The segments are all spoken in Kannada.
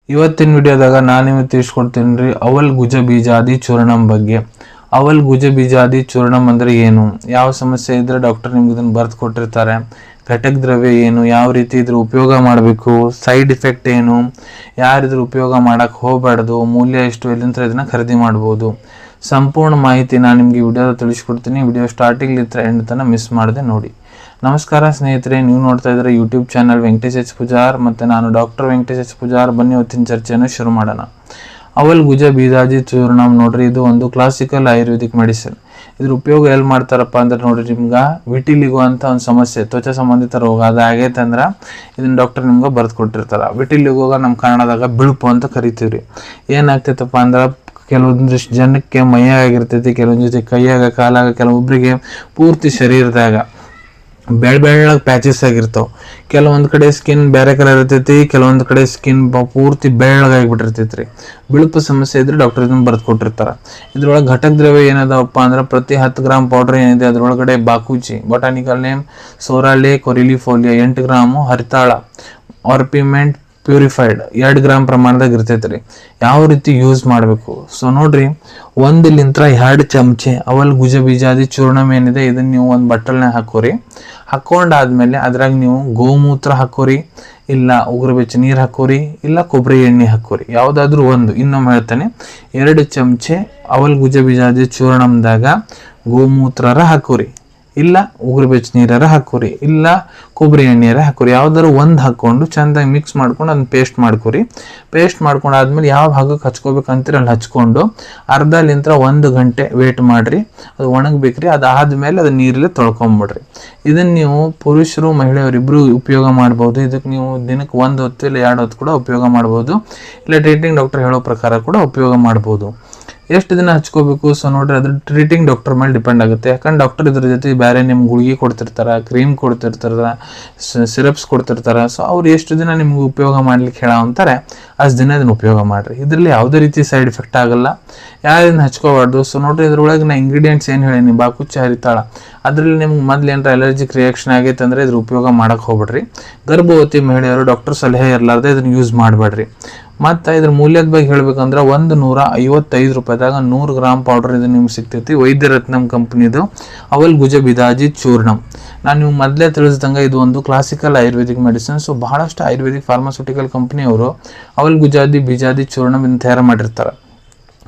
ಇವತ್ತಿನ ವಿಡಿಯೋದಾಗ ನಾನು ನಿಮಗೆ ತಿಳಿಸ್ಕೊಡ್ತೀನಿ ರೀ ಅವಲ್ ಗುಜ ಬೀಜಾದಿ ಚೂರ್ಣಂ ಬಗ್ಗೆ. ಅವಲ್ ಗುಜ ಬೀಜಾದಿ ಚೂರ್ಣಂ ಅಂದರೆ ಏನು, ಯಾವ ಸಮಸ್ಯೆ ಇದ್ದರೆ ಡಾಕ್ಟರ್ ನಿಮ್ಗೆ ಇದನ್ನು ಬರೆದು ಕೊಟ್ಟಿರ್ತಾರೆ, ಘಟಕ ದ್ರವ್ಯ ಏನು, ಯಾವ ರೀತಿ ಇದ್ರ ಉಪಯೋಗ ಮಾಡಬೇಕು, ಸೈಡ್ ಇಫೆಕ್ಟ್ ಏನು, ಯಾರಿದ್ರ ಉಪಯೋಗ ಮಾಡೋಕ್ಕೆ ಹೋಗಬಾರ್ದು, ಮೂಲ್ಯ ಎಷ್ಟು, ಎಲ್ಲಿಂದ ಇದನ್ನು ಖರೀದಿ ಮಾಡ್ಬೋದು, ಸಂಪೂರ್ಣ ಮಾಹಿತಿ ನಾನು ನಿಮಗೆ ವಿಡಿಯೋದ ತಿಳಿಸ್ಕೊಡ್ತೀನಿ. ವಿಡಿಯೋ ಸ್ಟಾರ್ಟಿಂಗ್ಲಿಂದ ಎಂಡ್ ತನಕ ಮಿಸ್ ಮಾಡದೆ ನೋಡಿ. ನಮಸ್ಕಾರ ಸ್ನೇಹಿತರೆ, ನೀವು ನೋಡ್ತಾ ಇದ್ದಾರೆ YouTube channel Venkatesh H Pujar ಮತ್ತು ನಾನು ಡಾಕ್ಟರ್ ವೆಂಕಟೇಶ್ ಎಚ್ ಪೂಜಾರ್. ಬನ್ನಿ ಇವತ್ತಿನ ಚರ್ಚೆಯನ್ನು ಶುರು ಮಾಡೋಣ. ಅವಲ್ ಗುಜ ಬೀಜಾದಿ ಚೂರ್ಣಂ ನೋಡ್ರಿ, ಇದು ಒಂದು ಕ್ಲಾಸಿಕಲ್ ಆಯುರ್ವೇದಿಕ್ ಮೆಡಿಸಿನ್. ಇದ್ರ ಉಪಯೋಗ ಎಲ್ಲಿ ಮಾಡ್ತಾರಪ್ಪ ಅಂದ್ರೆ ನೋಡ್ರಿ, ನಿಮ್ಗೆ ವಿಟಿಲಿಗೋ ಅಂತ ಒಂದು ಸಮಸ್ಯೆ, ತ್ವಚೆ ಸಂಬಂಧಿತ ರೋಗ ಅದು ಆಗೈತೆ ಅಂದ್ರೆ ಇದನ್ನ ಡಾಕ್ಟರ್ ನಿಮ್ಗೆ ಬರೆದು ಕೊಟ್ಟಿರ್ತಾರೆ. ವಿಟಿಲಿಗೋಗ ನಮ್ಮ ಕನ್ನಡದಾಗ ಬಿಳುಪು ಅಂತ ಕರಿತೀವಿ. ಏನಾಗ್ತೈತಪ್ಪ ಅಂದ್ರೆ ಕೆಲವೊಂದಿಷ್ಟು ಜನಕ್ಕೆ ಮೈಯಾಗಿರ್ತೈತಿ, ಕೆಲವೊಂದು ಜೊತೆ ಕೈಯಾಗ, ಕಾಲಾಗ, ಕೆಲವೊಬ್ಬರಿಗೆ ಪೂರ್ತಿ ಶರೀರದಾಗ ಬೆಳ್ಳಗೆ ಪ್ಯಾಚಸ್ ಆಗಿರ್ತಾವೆ. ಕೆಲವೊಂದು ಕಡೆ ಸ್ಕಿನ್ ಬೇರೆ ಕಲರ್ ಇರ್ತೈತಿ, ಕೆಲವೊಂದು ಕಡೆ ಸ್ಕಿನ್ ಪೂರ್ತಿ ಬೆಳ್ಳಗಾಗಿಬಿಟ್ಟಿರ್ತೈತಿ ರೀ. ಬಿಳುಪು ಸಮಸ್ಯೆ ಇದ್ರೆ ಡಾಕ್ಟರ್ ಇದನ್ನು ಬರೆದು ಕೊಟ್ಟಿರ್ತಾರೆ. ಇದ್ರೊಳಗೆ ಘಟಕ ದ್ರವ್ಯ ಏನದವಪ್ಪ ಅಂದ್ರೆ ಪ್ರತಿ 10 ಗ್ರಾಮ್ ಪೌಡ್ರ್ ಏನಿದೆ ಅದರೊಳಗಡೆ ಬಾಕೂಚಿ, botanical name psoralea corylifolia 8 gram, ಹರಿತಾಳ ಆರ್ಪಿಮೆಂಟ್ ಪ್ಯೂರಿಫೈಡ್ 2 ಗ್ರಾಮ್ ಪ್ರಮಾಣದಾಗ ಇರ್ತೈತೆ ರೀ. ಯಾವ ರೀತಿ ಯೂಸ್ ಮಾಡಬೇಕು, ಸೊ ನೋಡ್ರಿ, 1-2 ಚಮಚೆ ಅವಲ್ ಗುಜ ಬೀಜಾದಿ ಚೂರ್ಣಂ ಏನಿದೆ ಇದನ್ನ ನೀವು ಒಂದು ಬಟ್ಟಲ್ನಾಗ ಹಾಕೋರಿ. ಹಾಕೊಂಡಾದ್ಮೇಲೆ ಅದ್ರಾಗ ನೀವು ಗೋಮೂತ್ರ ಹಾಕೋರಿ, ಇಲ್ಲ ಉಗುರು ಬೆಚ್ಚ ನೀರು ಹಾಕೋರಿ, ಇಲ್ಲ ಕೊಬ್ಬರಿ ಎಣ್ಣೆ ಹಾಕೋರಿ, ಯಾವುದಾದ್ರೂ ಒಂದು. ಇನ್ನೊಮ್ಮೆ ಹೇಳ್ತಾನೆ, 2 ಚಮಚೆ ಅವಲ್ ಗುಜ ಬೀಜಾದಿ ಚೂರ್ಣಂದಾಗ ಗೋಮೂತ್ರರ ಹಾಕೋರಿ, ಇಲ್ಲ ಉಗುರು ಬೆಚ್ಚ ನೀರಾರ ಹಾಕೋರಿ, ಇಲ್ಲ ಕೊಬ್ಬರಿ ಎಣ್ಣೆಯಾರ ಹಾಕೋರಿ, ಯಾವ್ದಾರು ಒಂದು ಹಾಕ್ಕೊಂಡು ಚೆಂದಾಗಿ ಮಿಕ್ಸ್ ಮಾಡ್ಕೊಂಡು ಅದನ್ನ ಪೇಸ್ಟ್ ಮಾಡ್ಕೊರಿ. ಪೇಸ್ಟ್ ಮಾಡ್ಕೊಂಡಾದ್ಮೇಲೆ ಯಾವ ಭಾಗಕ್ಕೆ ಹಚ್ಕೋಬೇಕಂತೀರ ಅಲ್ಲಿ ಹಚ್ಕೊಂಡು 1/2 ಗಂಟೆ ವೇಟ್ ಮಾಡಿರಿ. ಅದು ಒಣಗಬೇಕ್ರಿ. ಅದಾದ್ಮೇಲೆ ಅದು ನೀರಲ್ಲಿ ತೊಳ್ಕೊಂಬಿಡ್ರಿ. ಇದನ್ನು ನೀವು ಪುರುಷರು ಮಹಿಳೆಯರಿಬ್ಬರು ಉಪಯೋಗ ಮಾಡ್ಬೋದು. ಇದಕ್ಕೆ ನೀವು ದಿನಕ್ಕೆ 1 ಹೊತ್ತು ಇಲ್ಲ 2 ಹೊತ್ತು ಕೂಡ ಉಪಯೋಗ ಮಾಡ್ಬೋದು, ಇಲ್ಲ ಟ್ರೀಟಿಂಗ್ ಡಾಕ್ಟರ್ ಹೇಳೋ ಪ್ರಕಾರ ಕೂಡ ಉಪಯೋಗ ಮಾಡ್ಬೋದು. ಎಷ್ಟು ದಿನ ಹಚ್ಕೋಬೇಕು, ಸೊ ನೋಡ್ರಿ, ಅದ್ರ ಟ್ರೀಟಿಂಗ್ ಡಾಕ್ಟರ್ ಮೇಲೆ ಡಿಪೆಂಡ್ ಆಗುತ್ತೆ. ಯಾಕಂದ್ರೆ ಡಾಕ್ಟರ್ ಇದ್ರ ಜೊತೆ ಬೇರೆ ನಿಮ್ಗೆ ಗುಳಿಗೆ ಕೊಡ್ತಿರ್ತಾರೆ, ಕ್ರೀಮ್ ಕೊಡ್ತಿರ್ತಾರೆ, ಸಿರಪ್ಸ್ ಕೊಡ್ತಿರ್ತಾರೆ. ಸೊ ಅವ್ರು ಎಷ್ಟು ದಿನ ನಿಮ್ಗೆ ಉಪಯೋಗ ಮಾಡ್ಲಿಕ್ಕೆ ಹೇಳೋ ಅಂತಾರೆ ಅಷ್ಟು ದಿನ ಇದನ್ನ ಉಪಯೋಗ ಮಾಡಿರಿ. ಇದರಲ್ಲಿ ಯಾವುದೇ ರೀತಿ ಸೈಡ್ ಎಫೆಕ್ಟ್ ಆಗಲ್ಲ, ಯಾರನ್ನ ಹಚ್ಕೋಬಾರ್ದು. ಸೊ ನೋಡ್ರಿ, ಇದ್ರೊಳಗೆ ನಾ ಇಂಗ್ರೀಡಿಯೆಂಟ್ಸ್ ಏನು ಹೇಳೀನಿ, ಬಾಕುಚ್ಚಿ, ಹರಿತಾಳ, ಅದರಲ್ಲಿ ನಿಮ್ಗೆ ಮೊದಲು ಏನಾರ ಅಲರ್ಜಿಕ್ ರಿಯಾಕ್ಷನ್ ಆಗೈತೆ ಅಂದರೆ ಇದ್ರ ಉಪಯೋಗ ಮಾಡಕ್ಕೆ ಹೋಗ್ಬಿಡ್ರಿ. ಗರ್ಭವತಿ ಮಹಿಳೆಯರು ಡಾಕ್ಟರ್ ಸಲಹೆ ಇರಲಾರ್ದೆ ಇದನ್ನು ಯೂಸ್ ಮಾಡಬೇಡ್ರಿ. ಮತ್ತು ಇದ್ರ ಮೂಲ್ಯದ ಬಗ್ಗೆ ಹೇಳ್ಬೇಕಂದ್ರೆ 155 ರೂಪಾಯಿದಾಗ 100 ಗ್ರಾಮ್ ಪೌಡರ್ ಇದು ನಿಮ್ಗೆ ಸಿಗ್ತೈತಿ. ವೈದ್ಯರತ್ನಂ ಕಂಪ್ನಿದು ಅವಲ್ ಗುಜ ಬೀಜಾದಿ ಚೂರ್ಣಂ. ನಾನು ನೀವು ಮೊದಲೇ ತಿಳಿಸ್ದಂಗೆ ಇದು ಒಂದು ಕ್ಲಾಸಿಕಲ್ ಆಯುರ್ವೇದಿಕ್ ಮೆಡಿಸಿನ್. ಸೊ ಬಹಳಷ್ಟು ಆಯುರ್ವೇದಿಕ್ ಫಾರ್ಮಾಸ್ಯೂಟಿಕಲ್ ಕಂಪ್ನಿಯವರು ಅವಲ್ ಗುಜಾದಿ ಬೀಜಾದಿ ಚೂರ್ಣಂ ಇದನ್ನು ತಯಾರು ಮಾಡಿರ್ತಾರೆ.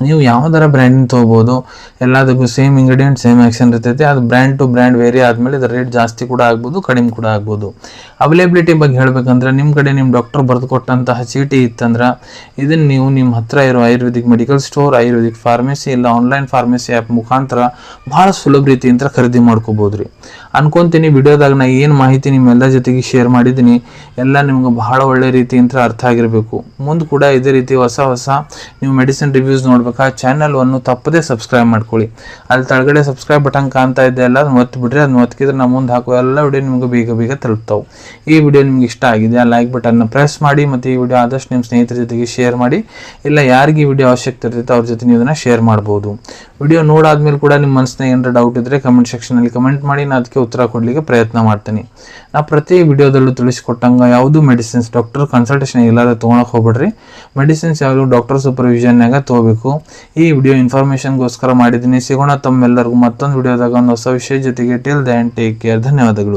ನೀವು ಯಾವುದರ ಬ್ರ್ಯಾಂಡಿನ ತೊಗೋಬೋದು, ಎಲ್ಲದಕ್ಕೂ ಸೇಮ್ ಇಂಗ್ರೀಡಿಯೆಂಟ್ ಸೇಮ್ ಆ್ಯಕ್ಷನ್ ಇರ್ತೈತಿ. ಅದು ಬ್ರ್ಯಾಂಡ್ ಟು ಬ್ರ್ಯಾಂಡ್ ವೇರಿ ಆದಮೇಲೆ ಇದರ ರೇಟ್ ಜಾಸ್ತಿ ಕೂಡ ಆಗ್ಬೋದು, ಕಡಿಮೆ ಕೂಡ ಆಗ್ಬೋದು. ಅವೈಲೇಬಿಲಿಟಿ ಬಗ್ಗೆ ಹೇಳ್ಬೇಕಂದ್ರೆ ನಿಮ್ಮ ಕಡೆ ನಿಮ್ಮ ಡಾಕ್ಟರ್ ಬರೆದು ಕೊಟ್ಟಂತಹ ಚೀಟಿ ಇತ್ತಂದ್ರೆ ಇದನ್ನು ನೀವು ನಿಮ್ಮ ಹತ್ರ ಇರೋ Ayurvedic medical store, Ayurvedic pharmacy, ಇಲ್ಲ ಆನ್ಲೈನ್ ಫಾರ್ಮೆಸಿ ಆ್ಯಪ್ ಮುಖಾಂತರ ಭಾಳ ಸುಲಭ ರೀತಿಯಿಂದ ಖರೀದಿ ಮಾಡ್ಕೋಬೋದು ರೀ. ಅನ್ಕೊತೀನಿ ವಿಡಿಯೋದಾಗ ನಾ ಏನು ಮಾಹಿತಿ ನಿಮ್ಮೆಲ್ಲ ಜೊತೆಗೆ ಶೇರ್ ಮಾಡಿದ್ದೀನಿ ಎಲ್ಲ ನಿಮ್ಗೆ ಬಹಳ ಒಳ್ಳೆ ರೀತಿಯಿಂದ ಅರ್ಥ ಆಗಿರಬೇಕು. ಮುಂದೆ ಕೂಡ ಇದೇ ರೀತಿ ಹೊಸ ನೀವು ಮೆಡಿಸಿನ್ ರಿವ್ಯೂಸ್ ನೋಡ್ಬೇಕು, ಆ ಚಾನಲ್ವನ್ನು ತಪ್ಪದೇ ಸಬ್ಸ್ಕ್ರೈಬ್ ಮಾಡ್ಕೊಳ್ಳಿ. ಅಲ್ಲಿ ಕೆಳಗಡೆ ಸಬ್ಸ್ಕ್ರೈಬ್ ಬಟನ್ ಕಾಣ್ತಾ ಇದೆ ಅಲ್ಲ, ಅದನ್ನ ಒತ್ತಿಬಿಡ್ರಿ. ಅದನ್ನ ಒತ್ತಿದ್ರೆ ನಮ್ಮ ಮುಂದೆ ಹಾಕೋ ಎಲ್ಲ ವಿಡಿಯೋ ನಿಮ್ಗೆ ಬೇಗ ತಲುಪ್ತಾವೆ. ಈ ವಿಡಿಯೋ ನಿಮ್ಗೆ ಇಷ್ಟ ಆಗಿದೆ ಆ ಲೈಕ್ ಬಟನ್ನ ಪ್ರೆಸ್ ಮಾಡಿ, ಮತ್ತು ಈ ವಿಡಿಯೋ ಆದಷ್ಟು ನಿಮ್ಮ ಸ್ನೇಹಿತರ ಜೊತೆಗೆ ಶೇರ್ ಮಾಡಿ. ಇಲ್ಲ ಯಾರಿಗೆ ಈ ವಿಡಿಯೋ ಅವಶ್ಯಕತೆ ಇರ್ತೈತೆ ಅವ್ರ ಜೊತೆ ನೀವು ಇದನ್ನು ಶೇರ್ ಮಾಡ್ಬೋದು. ವಿಡಿಯೋ ನೋಡಾದ್ಮೇಲೆ ಕೂಡ ನಿಮ್ಮ ಮನಸ್ಸಿನ ಏನಾರ ಡೌಟ್ ಇದ್ದರೆ ಕಮೆಂಟ್ ಸೆಕ್ಷನಲ್ಲಿ ಕಮೆಂಟ್ ಮಾಡಿ, ನಾನು ಅದಕ್ಕೆ ಉತ್ತರ ಕೊಡಲಿಕ್ಕೆ ಪ್ರಯತ್ನ ಮಾಡ್ತೀನಿ. ನಾ ಪ್ರತಿ ವಿಡಿಯೋದಲ್ಲೂ ತಿಳಿಸ್ಕೊಟ್ಟಂಗೆ ಯಾವುದು ಮೆಡಿಸಿನ್ಸ್ ಡಾಕ್ಟರ್ ಕನ್ಸಲ್ಟೇಷನ್ ಇಲ್ಲದೆ ತೊಗೊಳಕ್ಕೆ ಹೋಗ್ಬೇಡ್ರಿ. ಮೆಡಿಸಿನ್ಸ್ ಯಾವುದು ಡಾಕ್ಟರ್ ಸೂಪರ್ವಿಷನ್ನಾಗ ತೊಗೋಬೇಕು. ಈ ವಿಡಿಯೋ ಇನ್ಫಾರ್ಮೇಷನ್ಗೋಸ್ಕರ ಮಾಡಿದ್ದೀನಿ. ಸಿಗೋಣ ತಮ್ಮೆಲ್ಲರಿಗೂ ಮತ್ತೊಂದು ವಿಡಿಯೋದಾಗ ಒಂದು ಹೊಸ ವಿಷಯ ಜೊತೆಗೆ. Till then take care. ಧನ್ಯವಾದಗಳು.